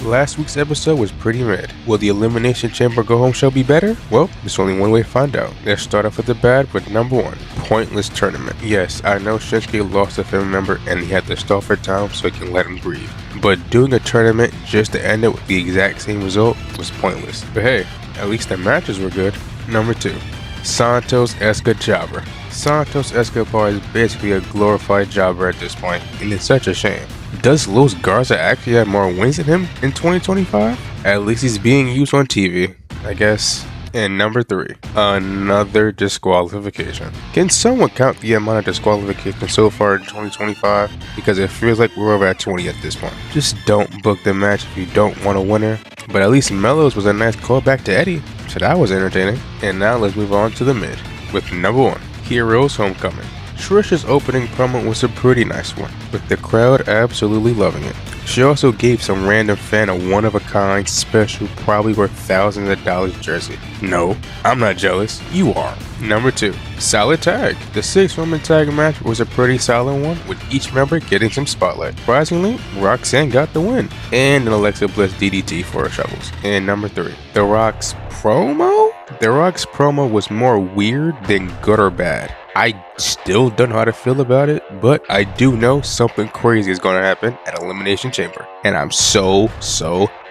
Last week's episode was pretty mid. Will the Elimination Chamber Go Home show be better? Well, there's only one way to find out. Let's start off with the bad with number 1, pointless tournament. Yes, I know Shinsuke lost a family member and he had to stall for time so he can let him breathe. But doing a tournament just to end it with the exact same result was pointless. But hey, at least the matches were good. Number 2, Santos Escobar. Santos Escobar is basically a glorified jobber at this point, and it's such a shame. Does Luis Garza actually have more wins than him in 2025? At least he's being used on TV, I guess. And number 3, another disqualification. Can someone count the amount of disqualifications so far in 2025? Because it feels like we're over at 20 at this point. Just don't book the match if you don't want a winner. But at least Mellows was a nice callback to Eddie, so that was entertaining. And now let's move on to the mid with number 1, Heroes Homecoming. Trisha's opening promo was a pretty nice one, with the crowd absolutely loving it. She also gave some random fan a one-of-a-kind, special, probably worth thousands of dollars jersey. No, I'm not jealous, you are. Number 2, solid tag. The 6-woman tag match was a pretty solid one, with each member getting some spotlight. Surprisingly, Roxanne got the win, and an Alexa Bliss DDT for her shovels. And number 3, The Rock's promo? The Rock's promo was more weird than good or bad. I still don't know how to feel about it, but I do know something crazy is going to happen at Elimination Chamber, and I'm so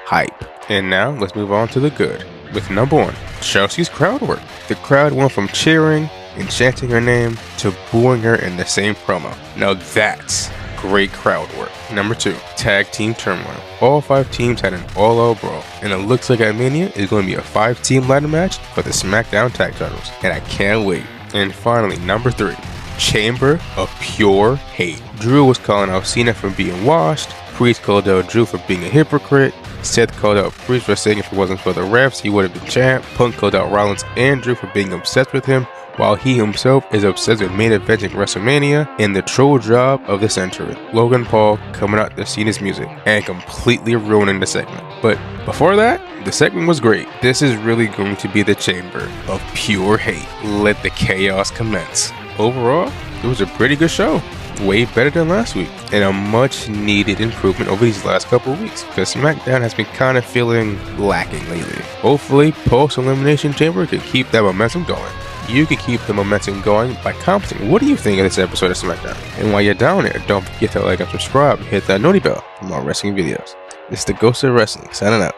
hype. And now let's move on to the good with number 1, Chelsea's crowd work. The crowd went from cheering and chanting her name to booing her in the same promo. Now that's great crowd work. Number 2, tag team turmoil. All 5 teams had an all-out brawl, and it looks like at Mania is going to be a 5-team ladder match for the Smackdown tag titles, and I can't wait. And finally, number 3, Chamber of Pure Hate. Drew was calling out Cena for being washed, Priest called out Drew for being a hypocrite, Seth called out Priest for saying if it wasn't for the refs, he would have been champ, Punk called out Rollins and Drew for being obsessed with him, while he himself is obsessed with main eventing WrestleMania, and the troll job of the century, Logan Paul coming out to Cena's music and completely ruining the segment. But before that, the segment was great. This is really going to be the Chamber of Pure Hate. Let the chaos commence. Overall, it was a pretty good show. Way better than last week, and a much needed improvement over these last couple of weeks, because SmackDown has been kind of feeling lacking lately. Hopefully, post-Elimination Chamber can keep that momentum going. You can keep the momentum going by commenting what do you think of this episode of SmackDown. And while you're down there, don't forget to like and subscribe and hit that noti bell for more wrestling videos. This is the Ghost of Wrestling signing out.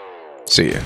See ya.